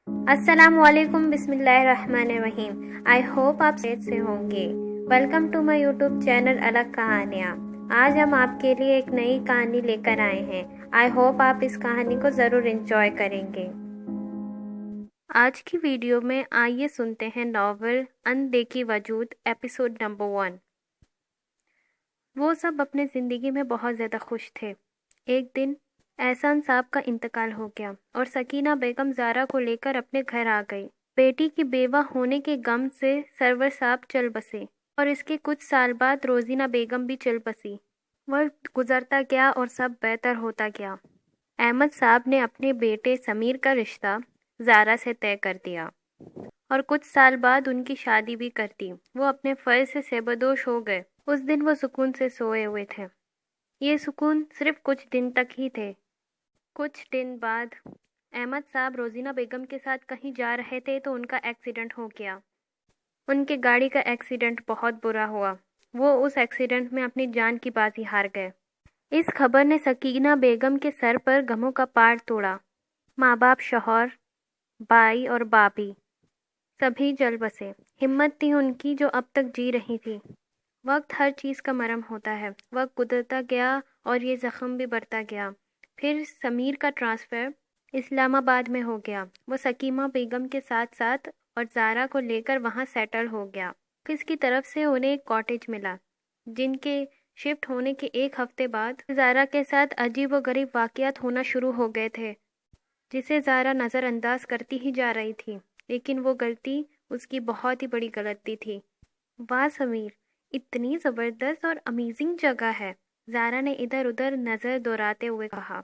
السلام علیکم، بسم اللہ الرحمن الرحیم۔ آئی ہوپ آپ صحت سے ہوں گے۔ Welcome to my YouTube channel الگ کہانیاں۔ آج ہم آپ کے لیے ایک نئی کہانی لے کر آئے ہیں۔ آئی ہوپ آپ اس کہانی کو ضرور انجوائے کریں گے۔ آج کی ویڈیو میں آئیے سنتے ہیں ناول اندیکھی وجود ایپیسوڈ نمبر 1۔ وہ سب اپنے زندگی میں بہت زیادہ خوش تھے۔ ایک دن احسان صاحب کا انتقال ہو گیا اور سکینہ بیگم زارا کو لے کر اپنے گھر آ گئی۔ بیٹی کی بیوہ ہونے کے غم سے سرور صاحب چل بسے اور اس کے کچھ سال بعد روزینہ بیگم بھی چل بسی۔ وقت گزرتا گیا اور سب بہتر ہوتا گیا۔ احمد صاحب نے اپنے بیٹے سمیر کا رشتہ زارا سے طے کر دیا اور کچھ سال بعد ان کی شادی بھی کر دی۔ وہ اپنے فرض سے سبکدوش ہو گئے۔ اس دن وہ سکون سے سوئے ہوئے تھے۔ یہ سکون صرف کچھ دن تک ہی تھے۔ کچھ دن بعد احمد صاحب روزینہ بیگم کے ساتھ کہیں جا رہے تھے تو ان کا ایکسیڈنٹ ہو گیا۔ ان کے گاڑی کا ایکسیڈنٹ بہت برا ہوا۔ وہ اس ایکسیڈنٹ میں اپنی جان کی بازی ہار گئے۔ اس خبر نے سکینہ بیگم کے سر پر غموں کا پہاڑ توڑا۔ ماں باپ، شوہر، بھائی اور بھابھی سبھی جل بسے۔ ہمت تھی ان کی جو اب تک جی رہی تھی۔ وقت ہر چیز کا مرہم ہوتا ہے۔ وقت گزرتا گیا اور یہ زخم بھی بڑھتا گیا۔ پھر سمیر کا ٹرانسفر اسلام آباد میں ہو گیا۔ وہ سکینہ بیگم کے ساتھ ساتھ اور زارا کو لے کر وہاں سیٹل ہو گیا۔ آفس کی طرف سے انہیں ایک کاٹیج ملا۔ جن کے شفٹ ہونے کے ایک ہفتے بعد زارا کے ساتھ عجیب و غریب واقعات ہونا شروع ہو گئے تھے، جسے زارا نظر انداز کرتی ہی جا رہی تھی، لیکن وہ غلطی اس کی بہت ہی بڑی غلطی تھی۔ واہ سمیر، اتنی زبردست اور امیزنگ جگہ ہے، زارا نے ادھر ادھر نظر دوڑاتے ہوئے کہا۔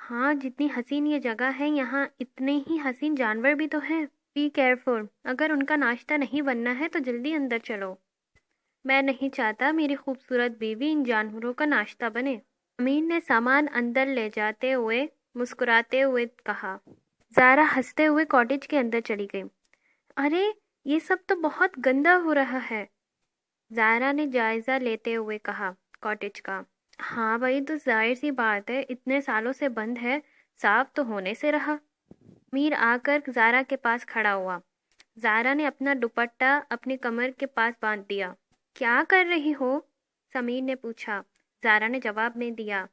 ہاں، جتنی حسین یہ جگہ ہے یہاں اتنے ہی حسین جانور بھی تو ہیں۔ بی کیئرفل، اگر ان کا ناشتہ نہیں بننا ہے تو جلدی اندر چلو۔ میں نہیں چاہتا میری خوبصورت بیوی ان جانوروں کا ناشتہ بنے۔ امین نے سامان اندر لے جاتے ہوئے مسکراتے ہوئے کہا۔ زارا ہنستے ہوئے کاٹیج کے اندر چلی گئی۔ ارے، یہ سب تو بہت گندا ہو رہا ہے، زارا نے جائزہ لیتے ہوئے کہا۔ کاٹیج کا؟ ہاں بھائی، تو ظاہر سی بات ہے، اتنے سالوں سے بند ہے، صاف تو ہونے سے رہا۔ امیر آ کر زارا کے پاس کھڑا ہوا۔ زارا نے اپنا دوپٹہ اپنی کمر کے پاس باندھ دیا۔ کیا کر رہی ہو؟ سمیر نے پوچھا۔ زارا نے جواب نہیں دیا۔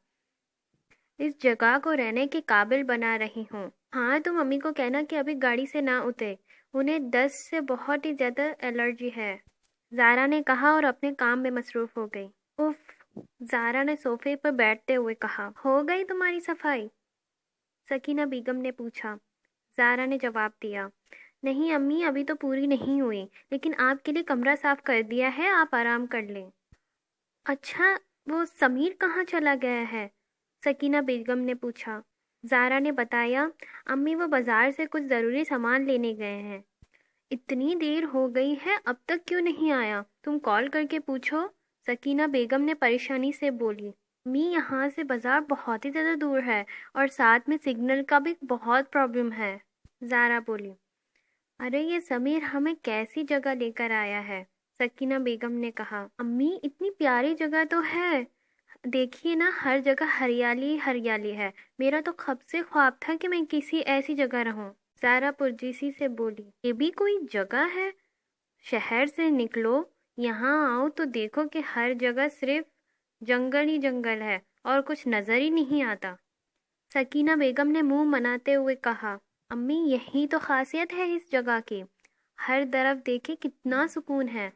اس جگہ کو رہنے کے قابل بنا رہی ہوں۔ ہاں، تم امی کو کہنا کہ ابھی گاڑی سے نہ اترے، انہیں دست سے بہت ہی زیادہ الرجی ہے، زارا نے کہا اور اپنے کام میں مصروف ہو گئی۔ اف، زارا نے صوفے پر بیٹھتے ہوئے کہا۔ ہو گئی تمہاری صفائی؟ سکینہ بیگم نے پوچھا۔ زارا نے جواب دیا۔ نہیں امی، ابھی تو پوری نہیں ہوئی، لیکن آپ کے لیے کمرہ صاف کر دیا ہے، آپ آرام کر لیں۔ اچھا، وہ سمیر کہاں چلا گیا ہے؟ سکینہ بیگم نے پوچھا۔ زارا نے بتایا، امی وہ بازار سے کچھ ضروری سامان لینے گئے ہیں۔ اتنی دیر ہو گئی ہے، اب تک کیوں نہیں آیا؟ تم کال کر کے پوچھو، سکینہ بیگم نے پریشانی سے بولی۔ امی، یہاں سے بازار بہت ہی زیادہ دور ہے اور ساتھ میں سگنل کا بھی بہت پرابلم ہے، زارا بولی۔ ارے یہ سمیر ہمیں کیسی جگہ لے کر آیا ہے، سکینہ بیگم نے کہا۔ امی، اتنی پیاری جگہ تو ہے، دیکھیے نا، ہر جگہ ہریالی ہریالی ہے، میرا تو کب سے خواب تھا کہ میں کسی ایسی جگہ رہوں، زارا پرجوشی سے بولی۔ یہ بھی کوئی جگہ ہے؟ شہر سے نکلو، یہاں آؤ تو دیکھو کہ ہر جگہ صرف جنگل ہی جنگل ہے اور کچھ نظر ہی نہیں آتا، سکینہ بیگم نے منہ مناتے ہوئے کہا۔ امی، یہی تو خاصیت ہے اس جگہ کی، ہر طرف دیکھے کتنا سکون ہے،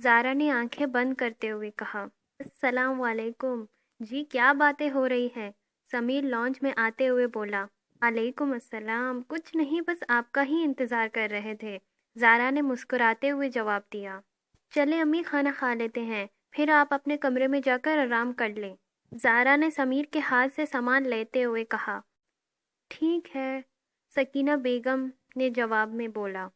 زارا نے آنکھیں بند کرتے ہوئے کہا۔ السلام علیکم۔ جی، کیا باتیں ہو رہی ہیں؟ سمیر لانچ میں آتے ہوئے بولا۔ وعلیکم السلام، کچھ نہیں، بس آپ کا ہی انتظار کر رہے تھے، زارا نے مسکراتے ہوئے جواب دیا۔ چلے امی، کھانا کھا لیتے ہیں، پھر آپ اپنے کمرے میں جا کر آرام کر لیں، زارا نے سمیر کے ہاتھ سے سامان لیتے ہوئے کہا۔ ٹھیک ہے، سکینہ بیگم نے جواب میں بولا۔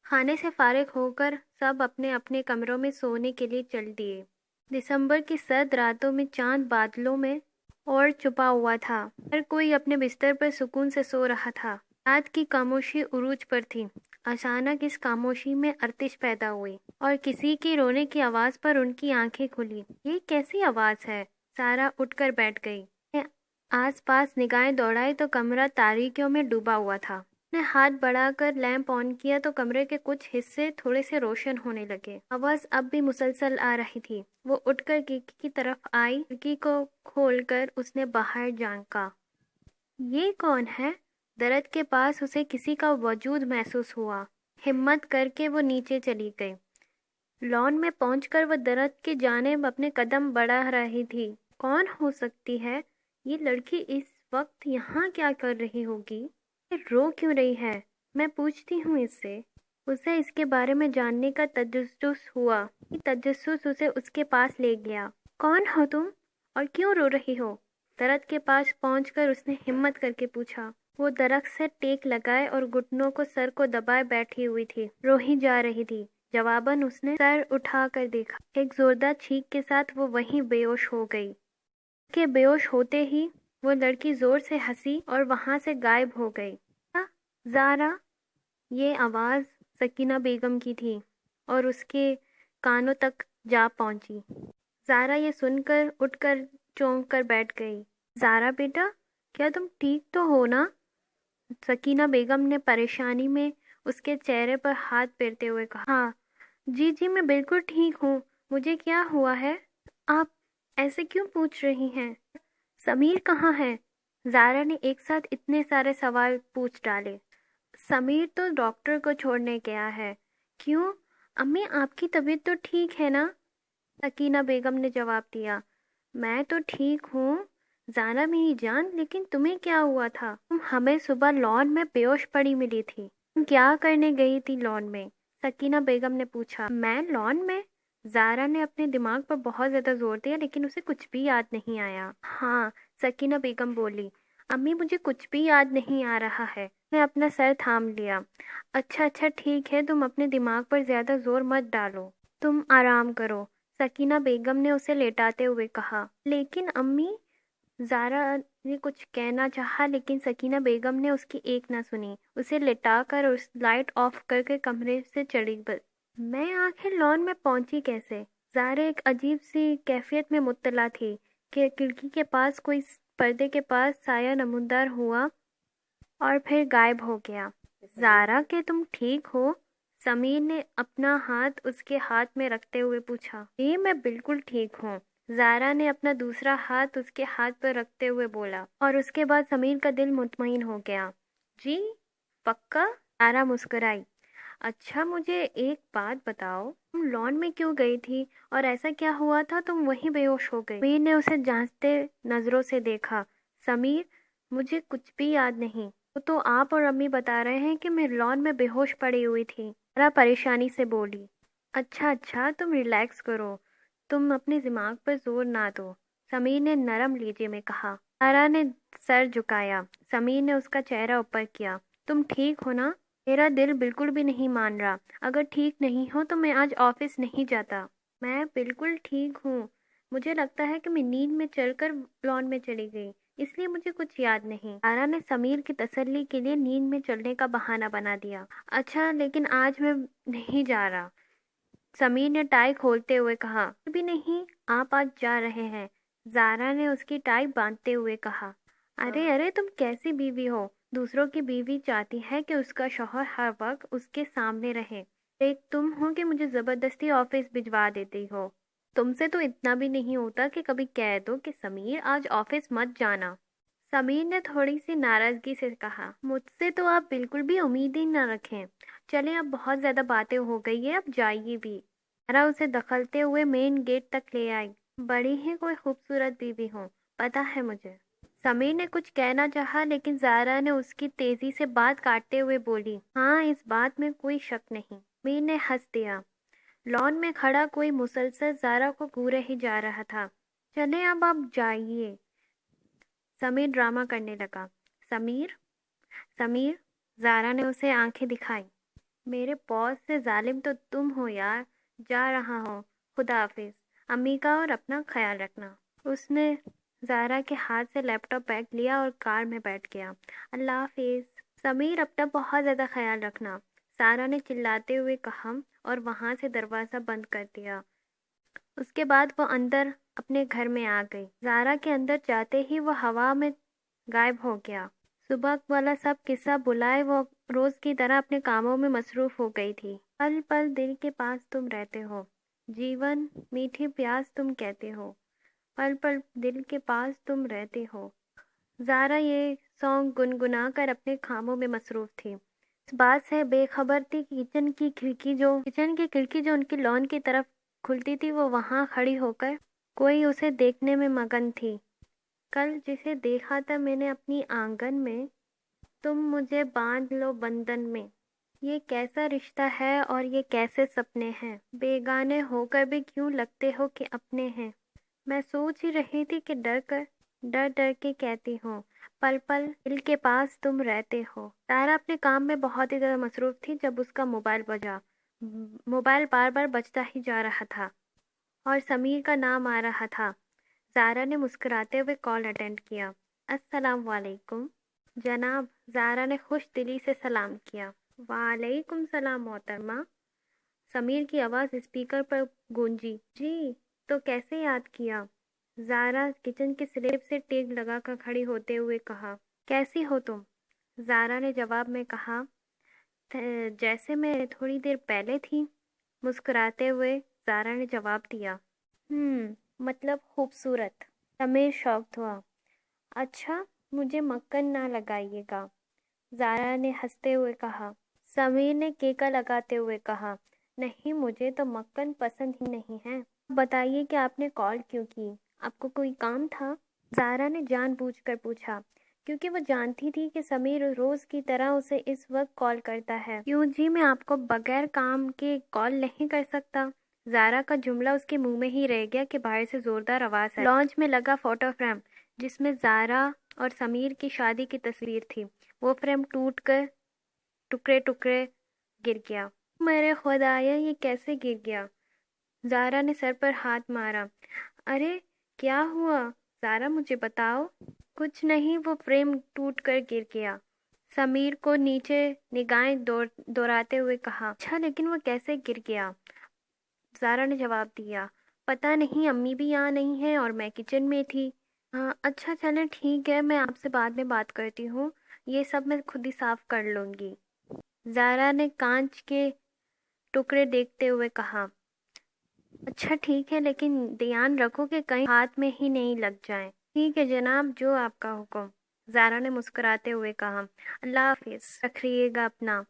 کھانے سے فارغ ہو کر سب اپنے اپنے کمروں میں سونے کے لیے چل دیے۔ دسمبر کی سرد راتوں میں چاند بادلوں میں اور چھپا ہوا تھا، ہر کوئی اپنے بستر پر سکون سے سو رہا تھا۔ رات کی خاموشی عروج پر تھی۔ اچانک اس خاموشی میں آتش پیدا ہوئی اور کسی کی رونے کی آواز پر ان کی آنکھیں کھلی۔ یہ کیسی آواز ہے؟ سارا اٹھ کر بیٹھ گئی۔ آس پاس نگاہیں دوڑائی تو کمرہ تاریکیوں میں ڈوبا ہوا تھا۔ نے ہاتھ بڑھا کر لیمپ آن کیا تو کمرے کے کچھ حصے تھوڑے سے روشن ہونے لگے۔ آواز اب بھی مسلسل آ رہی تھی۔ وہ اٹھ کر کھڑکی کی طرف آئی، کھڑکی کو کھول کر اس نے باہر جھانکا۔ یہ کون ہے؟ درخت کے پاس اسے کسی کا وجود محسوس ہوا۔ ہمت کر کے وہ نیچے چلی گئی۔ لان میں پہنچ کر وہ درخت کی جانب اپنے قدم بڑھا رہی تھی۔ کون ہو سکتی ہے یہ لڑکی؟ اس وقت یہاں کیا کر رہی ہوگی؟ یہ رو کیوں رہی ہے؟ میں پوچھتی ہوں اس سے۔ اسے اس کے بارے میں جاننے کا تجسس ہوا۔ یہ تجسس اسے اس کے پاس لے گیا۔ کون ہو تم اور کیوں رو رہی ہو؟ درخت کے پاس پہنچ کر اس نے ہمت کر کے پوچھا۔ وہ درخت سے ٹیک لگائے اور گھٹنوں کو سر کو دبائے بیٹھی ہوئی تھی، رو ہی جا رہی تھی۔ جواباً اس نے سر اٹھا کر دیکھا۔ ایک زوردار چھینک کے ساتھ وہ وہیں بے ہوش ہو گئی۔ کہ بے ہوش ہوتے ہی وہ لڑکی زور سے ہنسی اور وہاں سے غائب ہو گئی۔ زارا! یہ آواز سکینہ بیگم کی تھی اور اس کے کانوں تک جا پہنچی۔ زارا یہ سن کر اٹھ کر چونک کر بیٹھ گئی۔ زارا بیٹا، کیا تم ٹھیک تو ہو نا؟ سکینہ بیگم نے پریشانی میں اس کے چہرے پر ہاتھ پھیرتے ہوئے کہا۔ ہاں جی میں بالکل ٹھیک ہوں۔ مجھے کیا ہوا ہے؟ آپ ایسے کیوں پوچھ رہی ہیں؟ سمیر کہاں ہے؟ زارا نے ایک ساتھ اتنے سارے سوال پوچھ ڈالے۔ سمیر تو ڈاکٹر کو چھوڑنے گیا ہے۔ کیوں؟ امی آپ کی طبیعت تو ٹھیک ہے نا؟ سکینہ بیگم نے جواب دیا۔ میں تو ٹھیک ہوں زارا میری جان، لیکن تمہیں کیا ہوا تھا؟ تم ہمیں صبح لان میں بے ہوش پڑی ملی تھی۔ تم کیا کرنے گئی تھی لان میں؟ سکینہ بیگم نے پوچھا۔ میں لان میں؟ زارا نے اپنے دماغ پر بہت زیادہ زور دیا لیکن اسے کچھ بھی یاد نہیں آیا۔ ہاں، سکینہ بیگم بولی۔ امی مجھے کچھ بھی یاد نہیں آ رہا ہے۔ نے اپنا سر تھام لیا۔ اچھا ٹھیک ہے، تم اپنے دماغ پر زیادہ زور مت ڈالو، تم آرام کرو، سکینہ بیگم نے اسے لیٹاتے ہوئے کہا۔ لیکن امی، زارا نے کچھ کہنا چاہا لیکن سکینہ بیگم نے اس کی ایک نہ سنی۔ اسے لٹا کر اس لائٹ آف کر کے کمرے سے چلی گئی۔ میں آخر لان میں پہنچی کیسے؟ زارا ایک عجیب سی کیفیت میں مبتلا تھی کہ کھڑکی کے پاس کوئی پردے کے پاس سایہ نمودار ہوا اور پھر غائب ہو گیا۔ زارا کہ تم ٹھیک ہو؟ سمیر نے اپنا ہاتھ اس کے ہاتھ میں رکھتے ہوئے پوچھا۔ جی میں بالکل ٹھیک ہوں، زارا نے اپنا دوسرا ہاتھ اس کے ہاتھ پر رکھتے ہوئے بولا، اور اس کے بعد سمیر کا دل مطمئن ہو گیا۔ جی پکا؟ زارا مسکرائی۔ اچھا مجھے ایک بات بتاؤ، تم لان میں کیوں گئی تھی اور ایسا کیا ہوا تھا تم وہیں بے ہوش ہو گئی؟ سمیر نے اسے جانچتے نظروں سے دیکھا۔ سمیر مجھے کچھ بھی یاد نہیں، وہ تو آپ اور امی بتا رہے ہیں کہ میں لان میں بے ہوش پڑی ہوئی تھی، زارا پریشانی سے بولی۔ اچھا تم ریلیکس کرو، تم اپنے دماغ پر زور نہ دو، سمیر نے نرم لہجے میں کہا۔ زارا نے سر جھکایا۔ سمیر نے اس کا چہرہ اوپر کیا۔ تم ٹھیک ہو نا؟ میرا دل بالکل بھی نہیں مان رہا، اگر ٹھیک نہیں ہو تو میں آج آفس نہیں جاتا۔ میں بالکل ٹھیک ہوں، مجھے لگتا ہے کہ میں نیند میں چڑھ کر لان میں چلی گئی، اس لیے مجھے کچھ یاد نہیں۔ زارا نے سمیر کی تسلی کے لیے نیند میں چڑھنے کا بہانہ بنا دیا۔ اچھا لیکن آج میں نہیں جا رہا، سمیر نے ٹائی کھولتے ہوئے کہا۔ بھی نہیں، آپ آج جا رہے ہیں، زارا نے اس کی ٹائی باندھتے ہوئے کہا۔ ارے تم کیسی بیوی ہو؟ دوسروں کی بیوی چاہتی ہے کہ اس کا شوہر ہر وقت اس کے سامنے رہے، ایک تم ہو کہ مجھے زبردستی آفس بھجوا دیتی ہو۔ تم سے تو اتنا بھی نہیں ہوتا کہ کبھی کہہ دو کہ سمیر آج آفس مت جانا۔ سمیر نے تھوڑی سی ناراضگی سے کہا۔ مجھ سے تو آپ بالکل بھی امید ہی نہ رکھیں، چلیں اب بہت زیادہ باتیں ہو گئی ہیں، اب جائیے بھی۔ زارا اسے دکھلتے ہوئے مین گیٹ تک لے آئی۔ بڑی ہی کوئی خوبصورت بیوی ہو، پتہ ہے مجھے۔ سمیر نے کچھ کہنا چاہا لیکن زارا نے اس کی تیزی سے بات کاٹتے ہوئے بولی۔ ہاں اس بات میں کوئی شک نہیں، سمیر نے ہنس دیا۔ لان میں کھڑا کوئی مسلسل زارا کو گھورے ہی جا رہا تھا۔ چلیں اب آپ جائیے، سمیر ڈرامہ کرنے لگا۔ سمیر، زارا نے اسے آنکھیں دکھائی۔ میرے باس سے ظالم تو تم ہو یار، جا رہا ہوں، خدا حافظ، امی کا اور اپنا خیال رکھنا۔ اس نے زارا کے ہاتھ سے لیپ ٹاپ بیگ لیا اور کار میں بیٹھ گیا۔ اللہ حافظ سمیر، اپنا بہت زیادہ خیال رکھنا، زارا نے چلاتے ہوئے کہا اور وہاں سے دروازہ بند کر دیا۔ اس کے بعد وہ اندر اپنے گھر میں آ گئی۔ زارا کے اندر جاتے ہی وہ ہوا میں غائب ہو گیا۔ صبح والا سب قصہ بلائے وہ روز کی طرح اپنے کاموں میں مصروف ہو گئی تھی۔ پل پل دل کے پاس تم رہتے ہو، جیون میٹھی پیاس تم کہتے ہو، پل پل دل کے پاس تم رہتے ہو۔ زارا یہ سانگ گنگنا کر اپنے کاموں میں مصروف تھی۔ اس بات سے بے خبر تھی کہ کچن کی کھڑکی جو ان کی لان کی طرف کھلتی تھی، وہ وہاں کھڑی ہو کر کوئی اسے دیکھنے میں مگن تھی۔ کل جسے دیکھا تھا میں نے اپنی آنگن میں، تم مجھے باندھ لو بندھن میں۔ یہ کیسا رشتہ ہے اور یہ کیسے سپنے ہیں، بیگانے ہو کر بھی کیوں لگتے ہو کہ اپنے ہیں۔ میں سوچ ہی رہی تھی کہ ڈر ڈر کے کہتی ہوں، پل پل دل کے پاس تم رہتے ہو۔ تارا اپنے کام میں بہت ہی زیادہ مصروف تھی جب اس کا موبائل بجا۔ موبائل بار بار بجتا ہی جا رہا تھا اور سمیر کا نام آ رہا تھا۔ زارا نے مسکراتے ہوئے کال اٹینڈ کیا۔ السلام علیکم جناب، زارا نے خوش دلی سے سلام کیا۔ وعلیکم السلام محترمہ، سمیر کی آواز اسپیکر پر گونجی۔ جی تو کیسے یاد کیا؟ زارا کچن کی سلیب سے ٹیک لگا کر کھڑی ہوتے ہوئے کہا۔ کیسی ہو تم؟ زارا نے جواب میں کہا، جیسے میں تھوڑی دیر پہلے تھی۔ مسکراتے ہوئے زارا نے جواب دیا۔ مطلب خوبصورت۔ سمیر شاکڈ ہوا۔ اچھا مجھے مکن نہ لگائیے گا، زارا نے ہنستے ہوئے کہا۔ سمیر نے کیکا لگاتے ہوئے کہا، نہیں مجھے تو مکن پسند ہی نہیں ہے۔ بتائیے کہ آپ نے کال کیوں کی، آپ کو کوئی کام تھا؟ زارا نے جان بوجھ کر پوچھا، کیونکہ وہ جانتی تھی کہ سمیر روز کی طرح اسے اس وقت کال کرتا ہے۔ کیوں جی، میں آپ کو بغیر کام کے کال نہیں کر سکتا۔ زارا کا جملہ اس کے منہ میں ہی رہ گیا کہ باہر سے زوردار آواز آئی۔ لانچ میں لگا فوٹو فریم جس میں زارا اور سمیر کی شادی کی تصویر تھی، وہ فریم ٹوٹ کر ٹکڑے ٹکڑے گر گیا۔ میرے خدایا، یہ کیسے گر گیا؟ زارا نے سر پر ہاتھ مارا۔ ارے کیا ہوا زارا، مجھے بتاؤ۔ کچھ نہیں، وہ فریم ٹوٹ کر گر گیا، سمیر کو نیچے نگاہیں دوڑاتے ہوئے کہا۔ اچھا لیکن وہ کیسے گر گیا؟ زارا نے جواب دیا، پتہ نہیں، امی بھی یہاں نہیں ہے اور میں کچن میں تھی۔ ہاں اچھا چلیں ٹھیک ہے، میں آپ سے بعد میں بات کرتی ہوں، یہ سب میں خود ہی صاف کر لوں گی، زارا نے کانچ کے ٹکڑے دیکھتے ہوئے کہا۔ اچھا ٹھیک ہے، لیکن دھیان رکھو کہ کہیں ہاتھ میں ہی نہیں لگ جائیں۔ ٹھیک ہے جناب، جو آپ کا حکم، زارا نے مسکراتے ہوئے کہا۔ اللہ حافظ، رکھیے گا اپنا،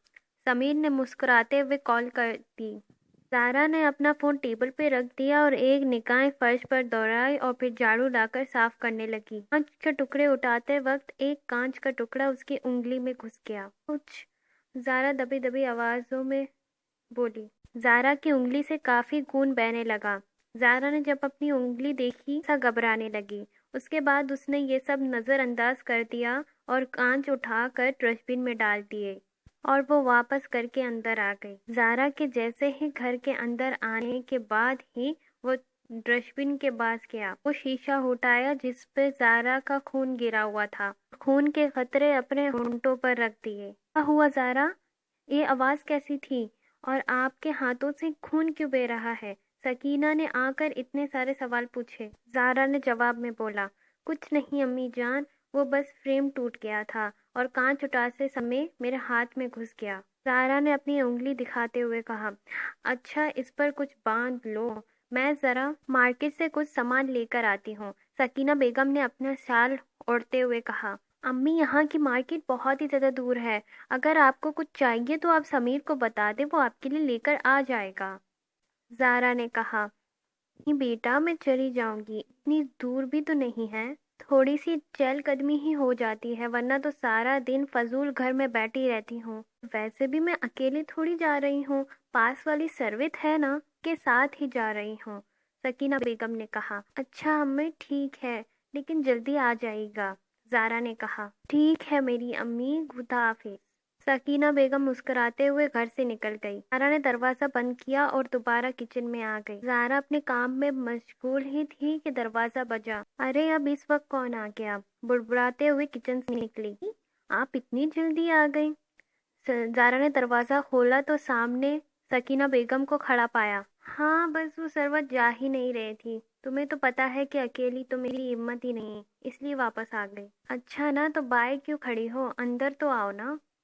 سمیر نے مسکراتے ہوئے کال کر دی۔ زارا نے اپنا فون ٹیبل پہ رکھ دیا اور ایک نگاہ فرش پر دوڑائی اور پھر جھاڑو لا کر صاف کرنے لگی۔ کانچ کے ٹکڑے اٹھاتے وقت ایک کانچ کا ٹکڑا اس کی انگلی میں گھس گیا۔ کچھ زارا دبی دبی آوازوں میں بولی۔ زارا کی انگلی سے کافی خون بہنے لگا۔ زارا نے جب اپنی انگلی دیکھی سا گھبرانے لگی۔ اس کے بعد اس نے یہ سب نظر انداز کر دیا اور کانچ اٹھا کر ڈسٹ بن میں ڈال دیے اور وہ واپس گھر کے اندر آ گئی۔ زارا کے جیسے ہی گھر کے اندر آنے کے بعد ہی وہ ڈسٹ بن کے پاس گیا۔ وہ شیشہ اٹھایا جس پہ زارا کا خون گرا ہوا تھا، خون کے قطرے اپنے ہونٹوں پر رکھ دیے۔ کیا ہوا زارا؟ یہ آواز کیسی تھی اور آپ کے ہاتھوں سے خون کیوں بہہ رہا ہے؟ سکینہ نے آ کر اتنے سارے سوال پوچھے۔ زارا نے جواب میں بولا، کچھ نہیں امی جان، وہ بس فریم ٹوٹ گیا تھا اور کانچ اٹھاتے سمے میرے ہاتھ میں گھس گیا۔ زارا نے اپنی انگلی دکھاتے ہوئے کہا۔ اچھا اس پر کچھ باندھ لو، میں ذرا مارکیٹ سے کچھ سامان لے کر آتی ہوں، سکینہ بیگم نے اپنا شال اوڑھتے ہوئے کہا۔ امی یہاں کی مارکیٹ بہت ہی زیادہ دور ہے، اگر آپ کو کچھ چاہیے تو آپ سمیر کو بتا دیں، وہ آپ کے لیے لے کر آ جائے گا، زارا نے کہا۔ نہیں بیٹا، میں چلی جاؤں گی، اتنی دور بھی تو نہیں ہے، تھوڑی سی چہل قدمی ہی ہو جاتی ہے، ورنہ تو سارا دن فضول گھر میں بیٹھی رہتی ہوں۔ ویسے بھی میں اکیلی تھوڑی جا رہی ہوں، پاس والی سروت ہے نا، کے ساتھ ہی جا رہی ہوں، سکینہ بیگم نے کہا۔ اچھا امی ٹھیک ہے، لیکن جلدی آ جائے گا، زارا نے کہا۔ ٹھیک ہے میری امی، خدا حافظ، سکینہ بیگم مسکراتے ہوئے گھر سے نکل گئی۔ زارا نے دروازہ بند کیا اور دوبارہ کچن میں آ گئی۔ زارا اپنے کام میں مشغول ہی تھی کہ دروازہ بجا۔ ارے اب اس وقت کون آ گیا؟ بڑبڑاتے ہوئے کچن سے نکلی۔ آپ اتنی جلدی آ گئی؟ زارا نے دروازہ کھولا تو سامنے سکینہ بیگم کو کھڑا پایا۔ ہاں بس وہ سروت جا ہی نہیں رہی تھی، تمہیں تو پتا ہے کہ اکیلی تو میری ہمت ہی نہیں، اس لیے واپس آ گئی۔ اچھا نا، تو باہر کیوں کھڑی ہو، اندر تو آؤ نا۔